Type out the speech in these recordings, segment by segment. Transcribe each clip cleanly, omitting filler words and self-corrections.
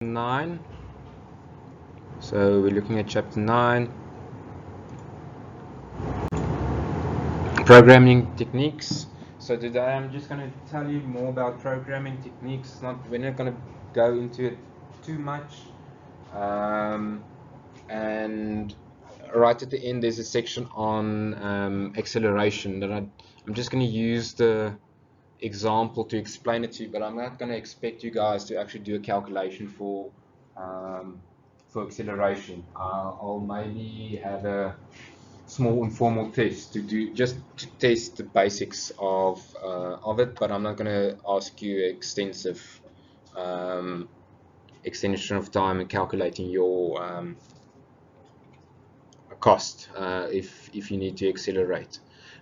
9. So we're looking at chapter 9, programming techniques. So today I'm just going to tell you more about programming techniques. We're not going to go into it too much. And right at the end there's a section on acceleration that I'm just going to use the example to explain it to you, but I'm not going to expect you guys to actually do a calculation for acceleration. I'll maybe have a small informal test to do just to test the basics of it, but I'm not going to ask you extensive extension of time in calculating your cost if you need to accelerate.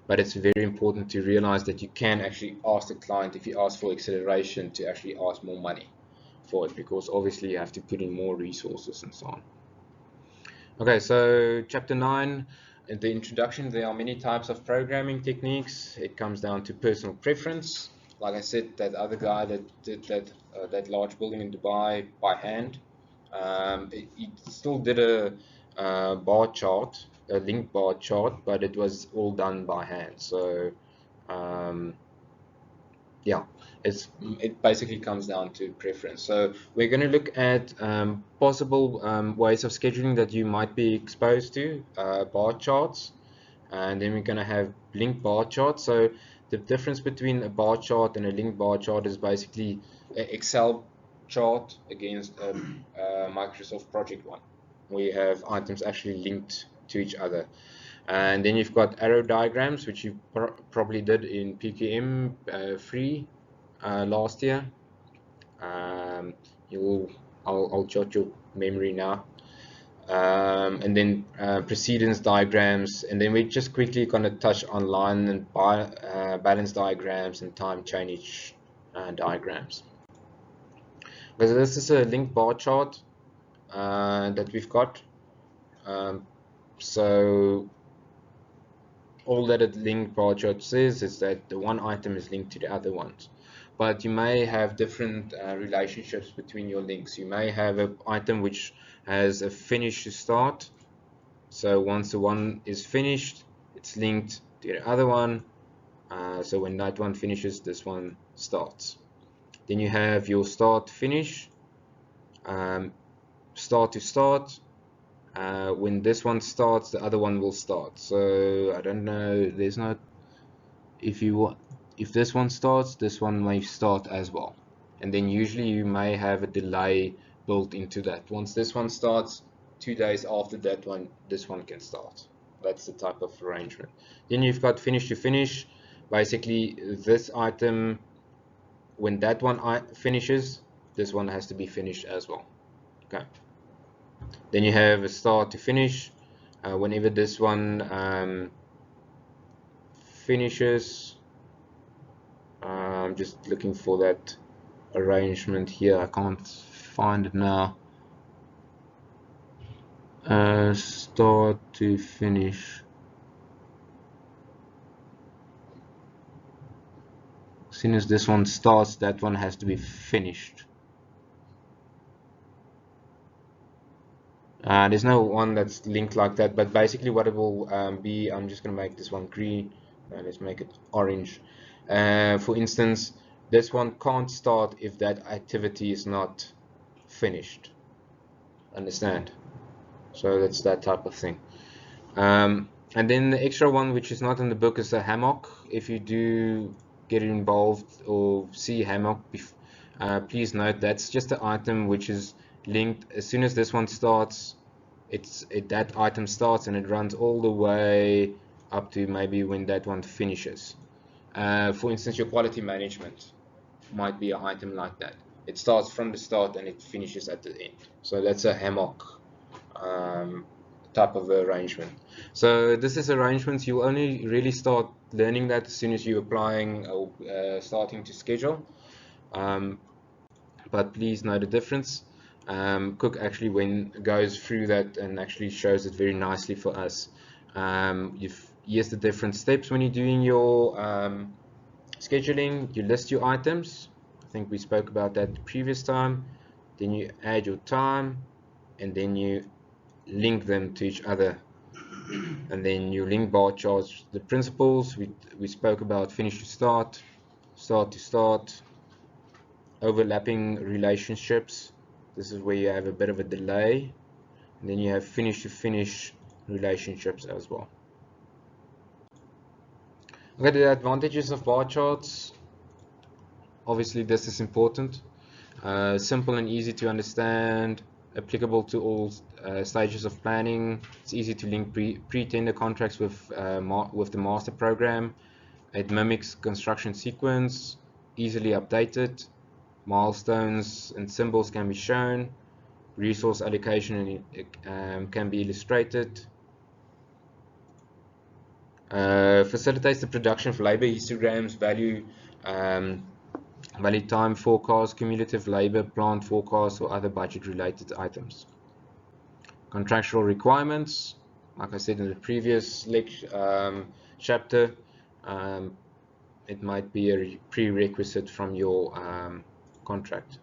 But it's very important to realize that you can actually ask the client, if you ask for acceleration, to actually ask more money for it, because obviously you have to put in more resources and so on. Okay, so chapter 9, in the introduction, there are many types of programming techniques. It comes down to personal preference. Like I said, that other guy that did that large building in Dubai by hand, he still did a bar chart, a link bar chart, but it was all done by hand. So yeah, it basically comes down to preference. So we're going to look at possible ways of scheduling that you might be exposed to, bar charts, and then we're going to have link bar charts. So the difference between a bar chart and a link bar chart is basically an Excel chart against a Microsoft Project one. We have items actually linked to each other. And then you've got arrow diagrams, which you probably did in PKM free last year. I'll jot your memory now. And then precedence diagrams, and then we're just quickly going to touch on line and balance diagrams and time change diagrams. So this is a link bar chart that we've got. So all that a link bar chart says is that the one item is linked to the other ones, but you may have different relationships between your links. You may have an item which has a finish to start, so once the one is finished, it's linked to the other one, so when that one finishes, this one starts. Then you have your start finish, start to start. When this one starts, the other one will start. So I don't know, there's not, if this one starts, this one may start as well. And then usually you may have a delay built into that. Once this one starts, 2 days after that one, this one can start. That's the type of arrangement. Then you've got finish to finish. Basically, this item, when that one finishes, this one has to be finished as well. Okay. Then you have a start to finish. Whenever this one finishes, I'm just looking for that arrangement here. I can't find it now. Start to finish. As soon as this one starts, that one has to be finished. There's no one that's linked like that, but basically what it will be, I'm just going to make this one green, and let's make it orange. For instance, this one can't start if that activity is not finished. Understand? So that's that type of thing. And then the extra one, which is not in the book, is a hammock. If you do get involved or see hammock, please note that's just the item which is linked. As soon as this one starts, that item starts and it runs all the way up to maybe when that one finishes. For instance, your quality management might be an item like that. It starts from the start and it finishes at the end. So that's a hammock type of arrangement. So this is arrangements, you only really start learning that as soon as you're applying or starting to schedule. But please know the difference. Cook actually goes through that and actually shows it very nicely for us. Here's the different steps when you're doing your scheduling. You list your items. I think we spoke about that the previous time. then you add your time, and then you link them to each other. And then you link bar charts. The principles we spoke about: finish to start, start to start, overlapping relationships. This is where you have a bit of a delay. And then you have finish to finish relationships as well. Okay, the advantages of bar charts. Obviously, this is important. Simple and easy to understand, applicable to all stages of planning. It's easy to link pre-tender contracts with the master program. It mimics construction sequence, easily updated. Milestones and symbols can be shown. Resource allocation can be illustrated. Facilitates the production of labor histograms, value time forecast, cumulative labor, plant forecast, or other budget-related items. Contractual requirements, like I said in the previous chapter, it might be a prerequisite from your contract.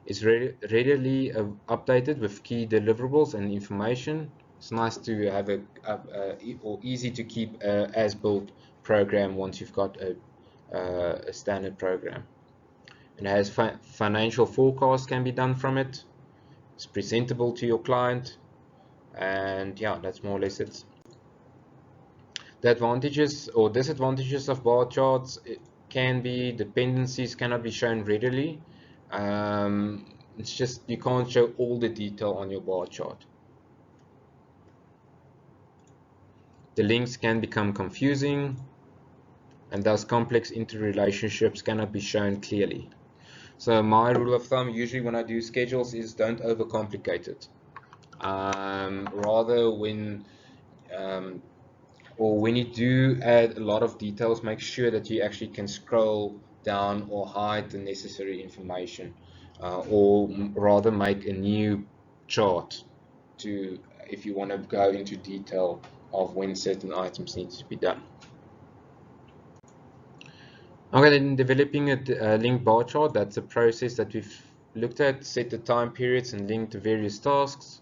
It's readily updated with key deliverables and information. It's nice to have or easy to keep as-built program once you've got a standard program. It has financial forecast can be done from it. It's presentable to your client, and yeah, that's more or less it. The advantages or disadvantages of bar charts can be dependencies cannot be shown readily. It's just you can't show all the detail on your bar chart. The links can become confusing, and thus complex interrelationships cannot be shown clearly. So my rule of thumb usually when I do schedules is don't overcomplicate it. Rather when you do add a lot of details, make sure that you actually can scroll down or hide the necessary information, or rather make a new chart if you want to go into detail of when certain items need to be done. Okay, then developing a link bar chart, that's a process that we've looked at. Set the time periods and link to various tasks.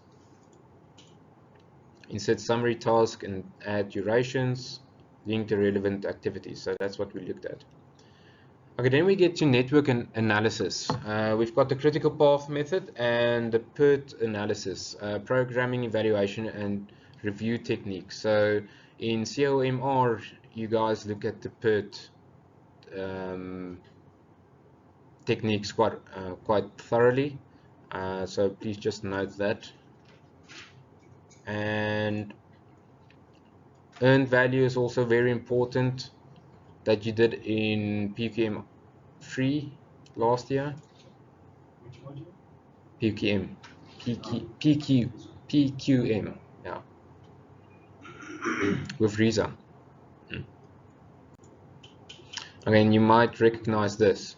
Insert summary task and add durations. Link to relevant activities. So that's what we looked at. Okay, then we get to network analysis. We've got the critical path method and the PERT analysis, programming, evaluation, and review techniques. So in COMR, you guys look at the PERT techniques quite thoroughly. So please just note that. And earned value is also very important, that you did in PQM 3 last year. Which module? PQM, yeah, with Reza. Again, you might recognize this.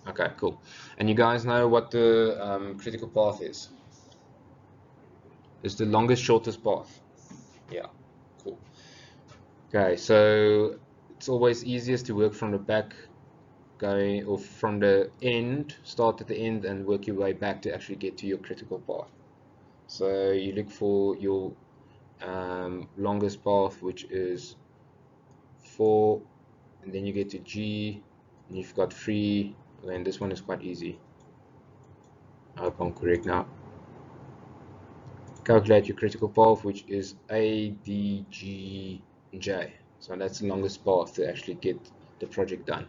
Okay, cool. And you guys know what the critical path is? It's the longest, shortest path. Yeah, cool. Okay, so it's always easiest to work from the back, or from the end, start at the end and work your way back to actually get to your critical path. So you look for your longest path, which is 4, and then you get to G, and you've got 3, and this one is quite easy. I hope I'm correct now. Calculate your critical path, which is A, D, G, J. So that's the longest path to actually get the project done.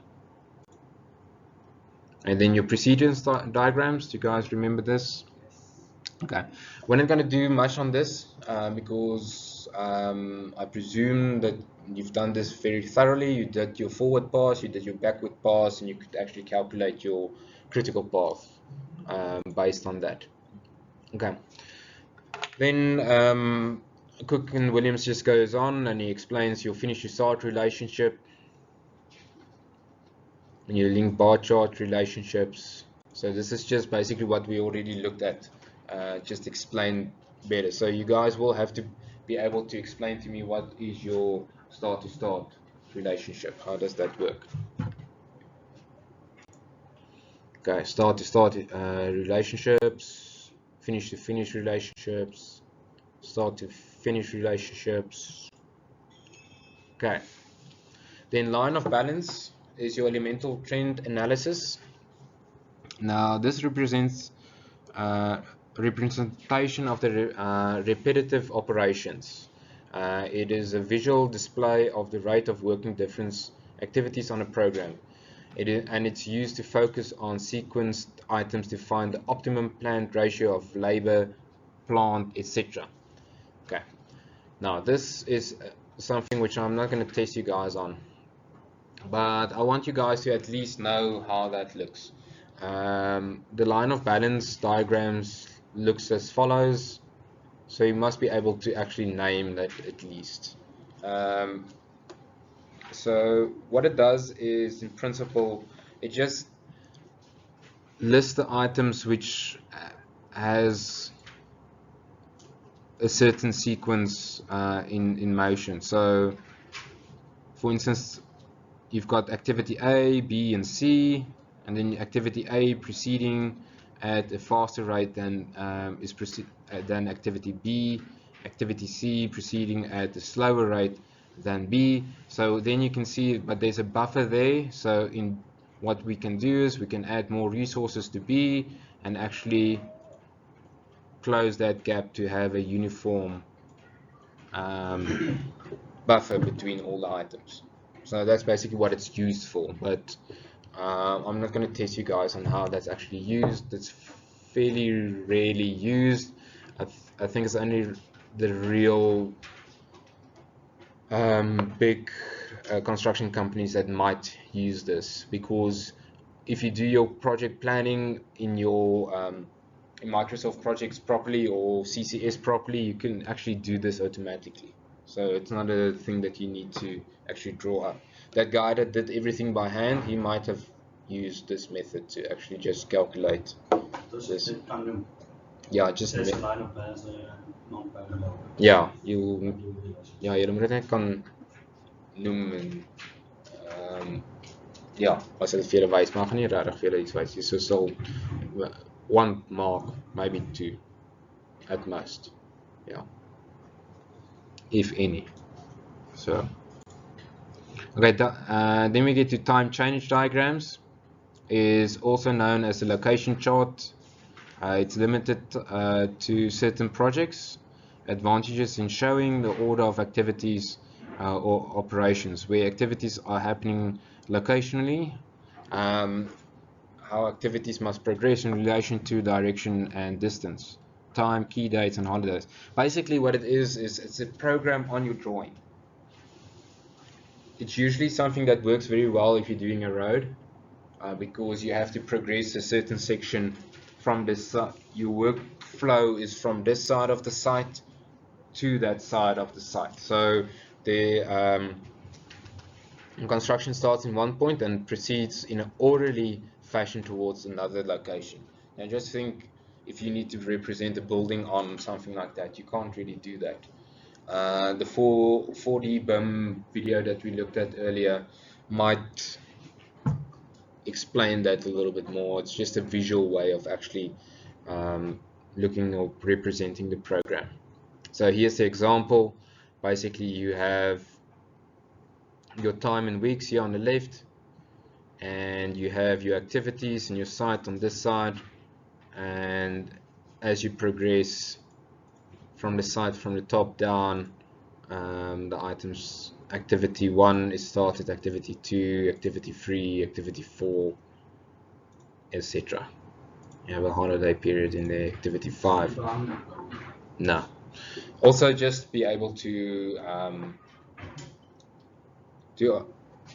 And then your precedence diagrams, do you guys remember this? Okay, we're not going to do much on this because I presume that you've done this very thoroughly. You did your forward pass, you did your backward pass, and you could actually calculate your critical path based on that. Okay, then Cook and Williams just goes on and he explains your finish to start relationship and your link bar chart relationships. So this is just basically what we already looked at, just explain better. So you guys will have to be able to explain to me what is your start to start relationship. How does that work? Okay, start to start relationships, finish to finish relationships, start to finish relationships. Okay, then line of balance is your elemental trend analysis. Now this represents representation of the repetitive operations. It is a visual display of the rate of working difference activities on a program. And it's used to focus on sequenced items to find the optimum planned ratio of labor, plant, etc. Okay. Now this is something which I'm not going to test you guys on, but I want you guys to at least know how that looks. The line of balance diagrams looks as follows, so you must be able to actually name that at least. Um, so what it does is, in principle, it just lists the items which has a certain sequence in motion. So for instance, you've got activity A, B, and C, and then activity A proceeding at a faster rate than activity B, activity C proceeding at a slower rate than B. So then you can see, but there's a buffer there. So in what we can do is we can add more resources to B and actually close that gap to have a uniform buffer between all the items. So that's basically what it's used for, but I'm not going to test you guys on how that's actually used. It's fairly rarely used. I think it's only the real big construction companies that might use this, because if you do your project planning in your in Microsoft projects properly or CCS properly, you can actually do this automatically. So it's not a thing that you need to actually draw up. That guy that did everything by hand, he might have used this method to actually just calculate this. Ja, just There's a line of balance non-parallel. ja, jy moet dit net kan noem en ja, as dit vir julle wys, maar gaan nie regtig vir julle iets wys nie. So sal one mark, maybe two at most. Yeah. If any. So okay, then we get to time change diagrams. Is also known as a location chart. It's limited to certain projects. Advantages in showing the order of activities or operations, where activities are happening locationally, how activities must progress in relation to direction and distance, time, key dates, and holidays. Basically what it is it's a program on your drawing. It's usually something that works very well if you're doing a road, because you have to progress a certain section from this your workflow is from this side of the site to that side of the site. So the construction starts in one point and proceeds in an orderly fashion towards another location. Now just think, if you need to represent a building on something like that, you can't really do that. The 4D BIM video that we looked at earlier might explain that a little bit more. It's just a visual way of actually looking or representing the program. So here's the example. Basically you have your time in weeks here on the left, and you have your activities and your site on this side, and as you progress from the site from the top down, the items, activity 1 is started, activity 2, activity 3, activity 4, etc. You have a holiday period in the activity 5. No. Also just be able to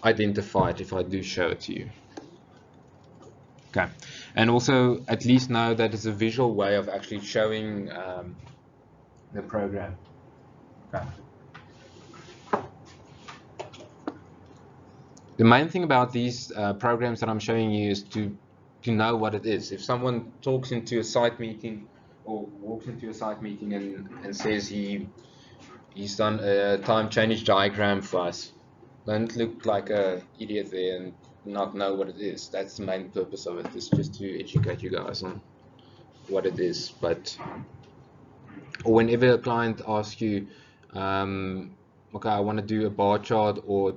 identify it if I do show it to you. Okay, and also at least know that it's a visual way of actually showing the program. Okay. The main thing about these programs that I'm showing you is to know what it is. If someone talks into a site meeting or walks into a site meeting and says he's done a time change diagram for us, don't look like an idiot there and not know what it is. That's the main purpose of it. It's just to educate you guys on what it is. But whenever a client asks you, okay, I want to do a bar chart or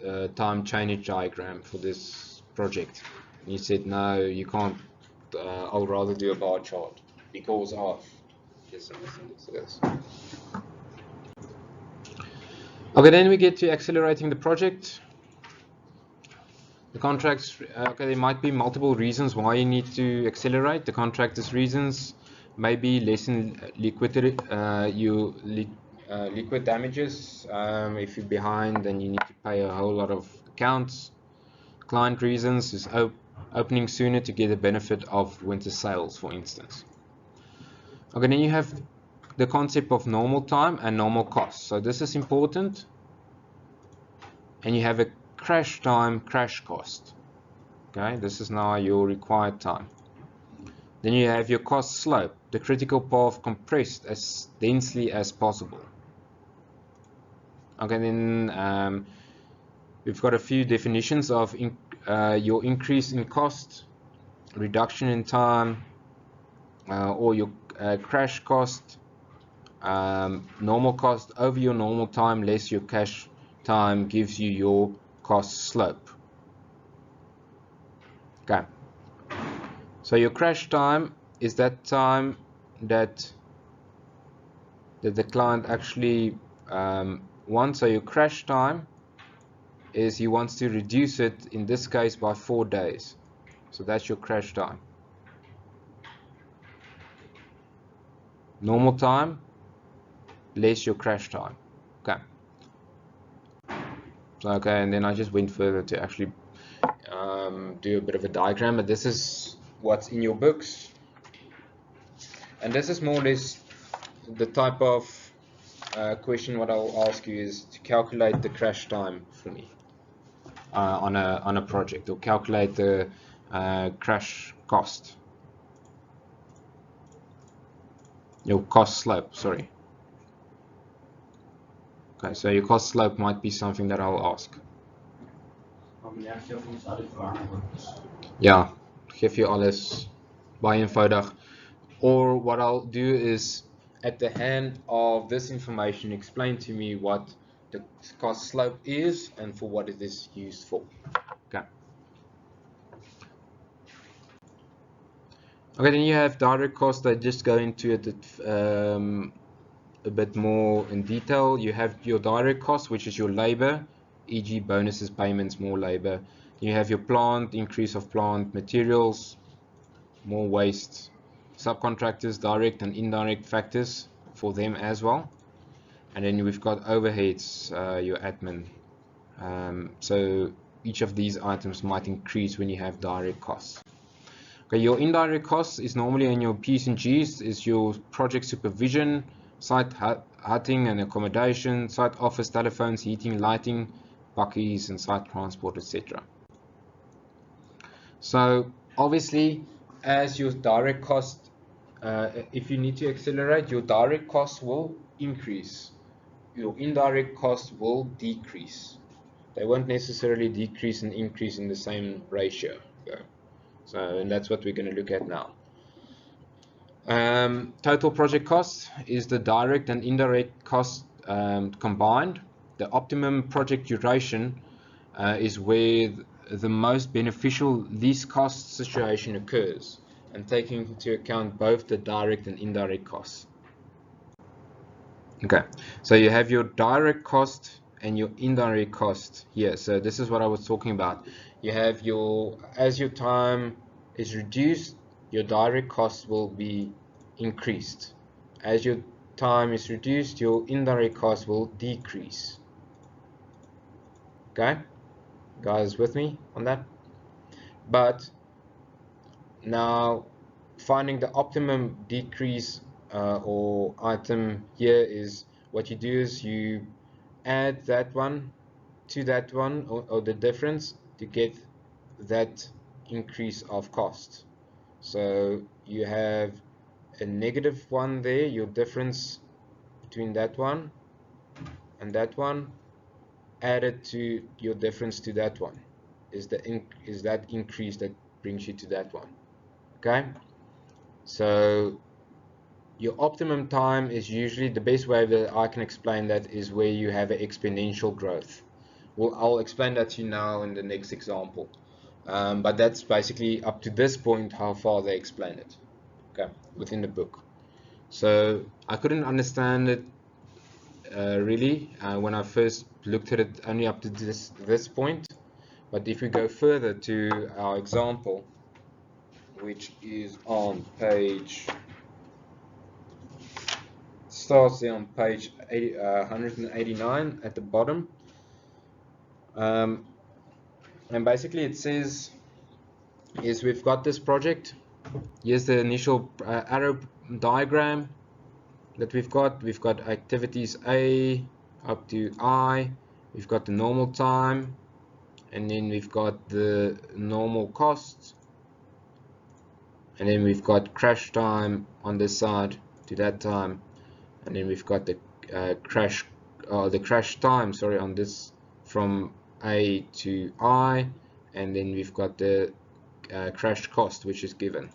a time change diagram for this project, and you said no, you can't. I'll rather do a bar chart because of this and this and this. And this. Okay, then we get to accelerating the project. The contracts, okay, there might be multiple reasons why you need to accelerate. The contractor's reasons maybe lessen liquidity, liquid damages. If you're behind, then you need to pay a whole lot of accounts. Client reasons is opening sooner to get the benefit of winter sales, for instance. Okay, then you have the concept of normal time and normal cost. So this is important. And you have a crash time, crash cost. Okay, this is now your required time. Then you have your cost slope, the critical path compressed as densely as possible. Okay, then we've got a few definitions of your increase in cost, reduction in time, or your crash cost, normal cost over your normal time less your cash time gives you your cost slope. Okay. So your crash time is that time that the client actually wants. So your crash time is he wants to reduce it, in this case, by 4 days. So that's your crash time. Normal time less your crash time. Okay. So, okay, and then I just went further to actually do a bit of a diagram, but this is what's in your books. And this is more or less the type of question what I'll ask you is to calculate the crash time for me on a project, or calculate the crash cost, your cost slope, sorry. Okay, so your cost slope might be something that I'll ask. Ja, geef je alles baie eenvoudig. Or what I'll do is, at the hand of this information, explain to me what the cost slope is and for what it is used for. Okay. Okay, then you have direct costs that just go into it a bit more in detail. You have your direct cost, which is your labor, e.g. bonuses, payments, more labor. You have your plant, increase of plant, materials, more waste, subcontractors, direct and indirect factors for them as well. And then we've got overheads, your admin. So each of these items might increase when you have direct costs. Okay, your indirect costs is normally in your P's and G's, is your project supervision, site hutting and accommodation, site office, telephones, heating, lighting, bakkies, and site transport, etc. So obviously, as your direct cost, if you need to accelerate, your direct cost will increase. Your indirect cost will decrease. They won't necessarily decrease and increase in the same ratio. So, and that's what we're going to look at now. Total project cost is the direct and indirect cost combined. The optimum project duration is where the most beneficial least cost situation occurs, and taking into account both the direct and indirect costs. Okay, so you have your direct cost and your indirect cost here. So this is what I was talking about. You have your, as your time is reduced, your direct cost will be increased. As your time is reduced, your indirect cost will decrease. Okay, guys, with me on that? But now finding the optimum decrease or item here is, what you do is you add that one to that one, or the difference, to get that increase of cost. So you have a negative one there, your difference between that one and that one, added to your difference to that one. is that increase that brings you to that one. Okay, so your optimum time is usually the best way that I can explain that is where you have an exponential growth. Well, I'll explain that to you now in the next example. But that's basically up to this point how far they explain it. Okay, within the book. So I couldn't understand it really when I first looked at it only up to this point. But if we go further to our example, which is on page, starts there on page 189 at the bottom, and basically it says is we've got this project. Here's the initial arrow diagram that we've got. We've got activities A up to I. We've got the normal time, and then we've got the normal costs, and then we've got crash time on this side to that time, and then we've got the crash time, sorry, on this from A to I, and then we've got the crash cost, which is given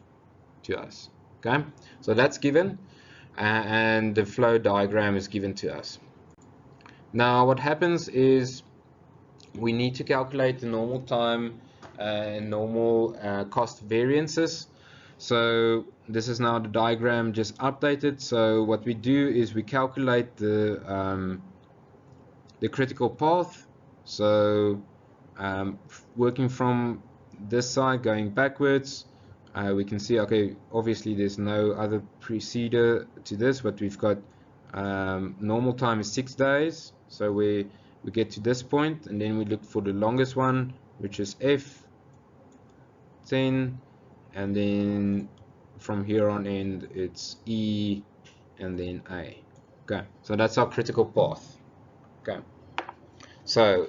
to us. Okay, so that's given, and the flow diagram is given to us. Now what happens is we need to calculate the normal time and normal cost variances. So this is now the diagram just updated. So what we do is we calculate the critical path. So working from this side going backwards, we can see, okay, obviously there's no other preceder to this, but we've got normal time is 6 days. So we get to this point, and then we look for the longest one, which is F10, and then from here on in it's E and then A. Okay, so that's our critical path. Okay, so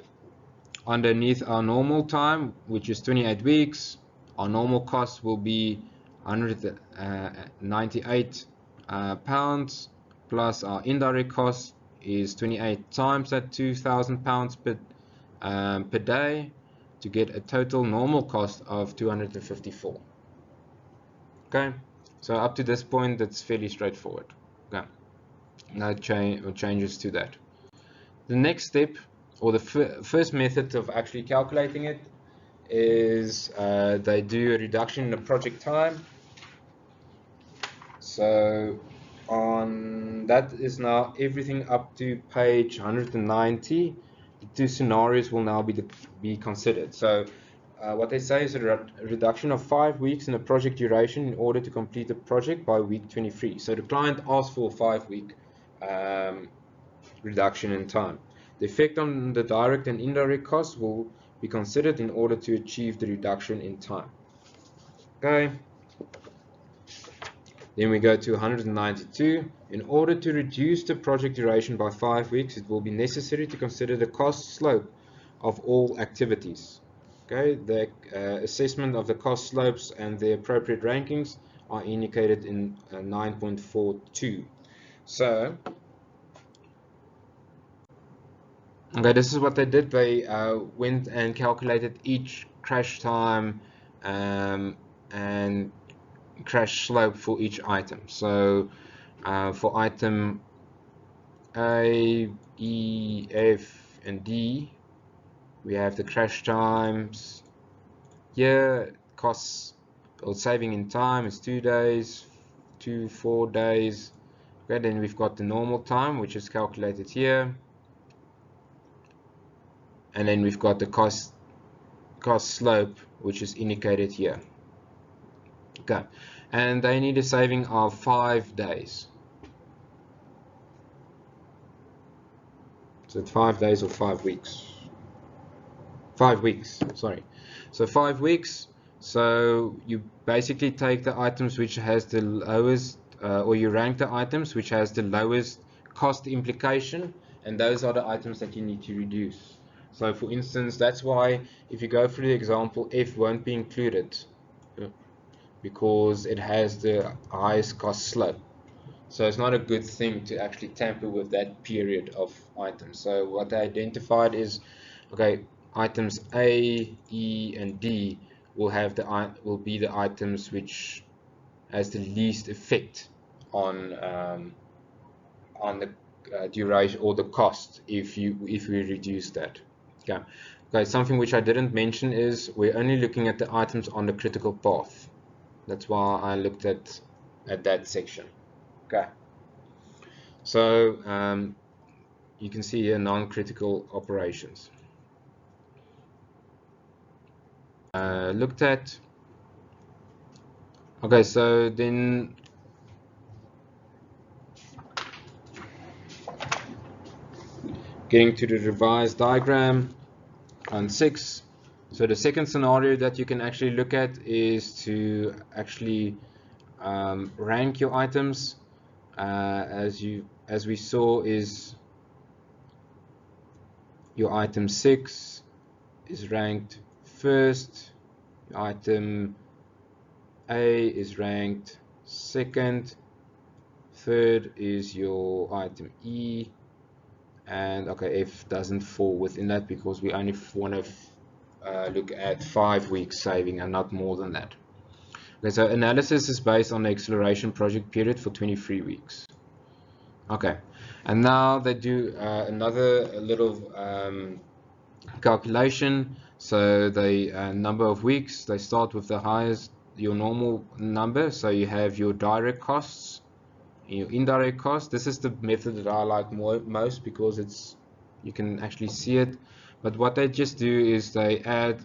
underneath our normal time, which is 28 weeks, our normal cost will be 198 pounds, plus our indirect cost is 28 times that 2,000 pounds per day, to get a total normal cost of 254. Okay, so up to this point that's fairly straightforward. Okay, no changes to that. The next step, or the first method of actually calculating it, is they do a reduction in the project time. So on that is now everything up to page 190. The two scenarios will now be considered. So what they say is a reduction of 5 weeks in the project duration in order to complete the project by week 23. So the client asked for a 5-week reduction in time. The effect on the direct and indirect costs will be considered in order to achieve the reduction in time. Okay. Then we go to 192. In order to reduce the project duration by 5 weeks, it will be necessary to consider the cost slope of all activities. Okay, the assessment of the cost slopes and the appropriate rankings are indicated in 9.42. So, okay, this is what they did. They went and calculated each crash time and crash slope for each item. So for item A, E, F, and D, we have the crash times. Here, costs or saving in time is 2 days, 4 days. Okay, then we've got the normal time, which is calculated here, and then we've got the cost slope, which is indicated here. Okay, and they need a saving of 5 days. So 5 days or 5 weeks. 5 weeks, sorry. So 5 weeks. So you basically take the items which has the lowest, or you rank the items which has the lowest cost implication, and those are the items that you need to reduce. So for instance, that's why if you go through the example, F won't be included because it has the highest cost slope. So it's not a good thing to actually tamper with that period of items. So what they identified is, okay, items A, E, and D will be the items which has the least effect on the duration or the cost if we reduce that. Okay. Okay. Something which I didn't mention is we're only looking at the items on the critical path. That's why I looked at that section. Okay. So you can see here non-critical operations. Looked at. Okay, so then getting to the revised diagram on 6. So the second scenario that you can actually look at is to actually rank your items. As we saw, is your item 6 is ranked first, item A is ranked second, third is your item E, and okay, F doesn't fall within that because we only want to look at 5 weeks saving and not more than that. Okay, so analysis is based on the acceleration project period for 23 weeks. Okay, and now they do another little calculation. So the number of weeks, they start with the highest, your normal number. So you have your direct costs, your indirect costs. This is the method that I like most because you can actually see it. But what they just do is they add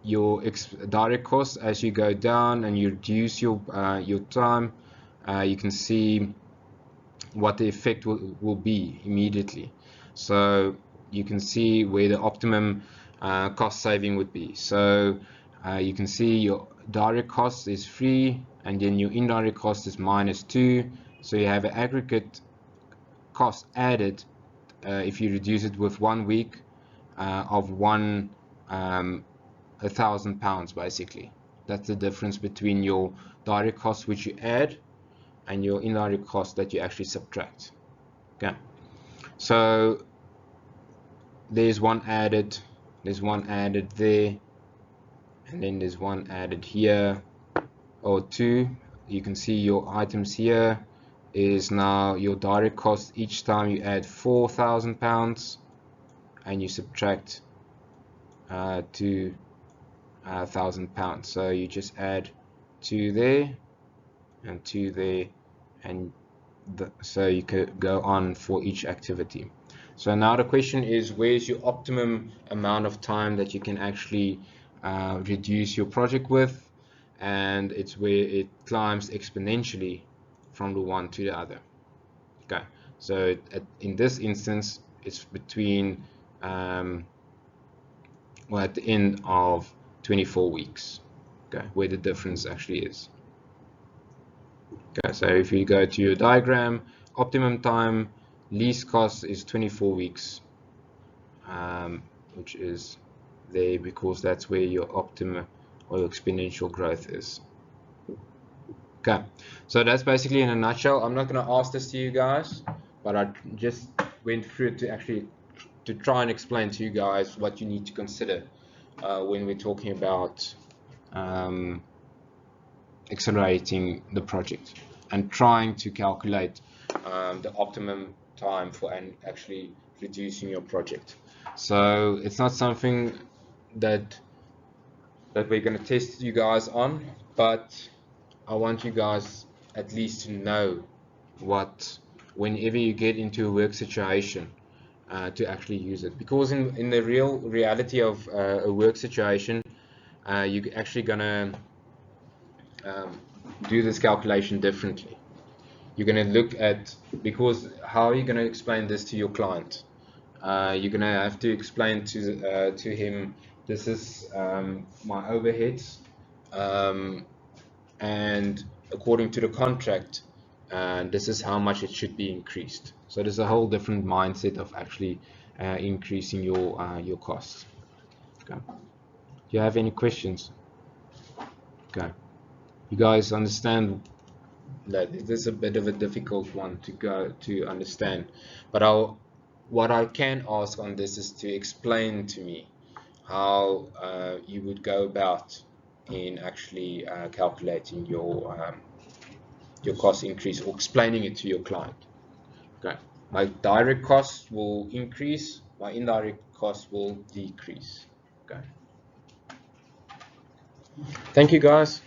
your direct costs as you go down and you reduce your time. You can see what the effect will be immediately. So you can see where the optimum cost saving would be. So you can see your direct cost is 3 and then your indirect cost is -2. So you have an aggregate cost added if you reduce it with 1 week of £1,000 basically. That's the difference between your direct cost which you add and your indirect cost that you actually subtract. Okay, so there's one added there, and then there's one added here, or 2. You can see your items here is now your direct cost each time you add £4,000 and you subtract £2,000. So you just add 2 there and 2 there, and so you could go on for each activity. So now the question is, where's your optimum amount of time that you can actually reduce your project with? And it's where it climbs exponentially from the one to the other. Okay, so in this instance, it's between well, at the end of 24 weeks. Okay, where the difference actually is. Okay, so if you go to your diagram, optimum time, least cost is 24 weeks, which is there because that's where your optimum or your exponential growth is. Okay, so that's basically in a nutshell. I'm not going to ask this to you guys, but I just went through it to try and explain to you guys what you need to consider when we're talking about accelerating the project and trying to calculate the optimum time for actually reducing your project. So it's not something that we're going to test you guys on, but I want you guys at least to know what, whenever you get into a work situation, to actually use it, because in the real reality of a work situation, you're actually gonna do this calculation differently. You're going to look at, because how are you going to explain this to your client? You're going to have to explain to him, this is my overheads, and according to the contract, this is how much it should be increased. So there's a whole different mindset of actually increasing your costs. Okay. Do you have any questions? Okay. You guys understand that this is a bit of a difficult one to understand, but what I can ask on this is to explain to me how you would go about in actually calculating your cost increase or explaining it to your client. Okay, my direct costs will increase, my indirect costs will decrease. Okay, thank you guys.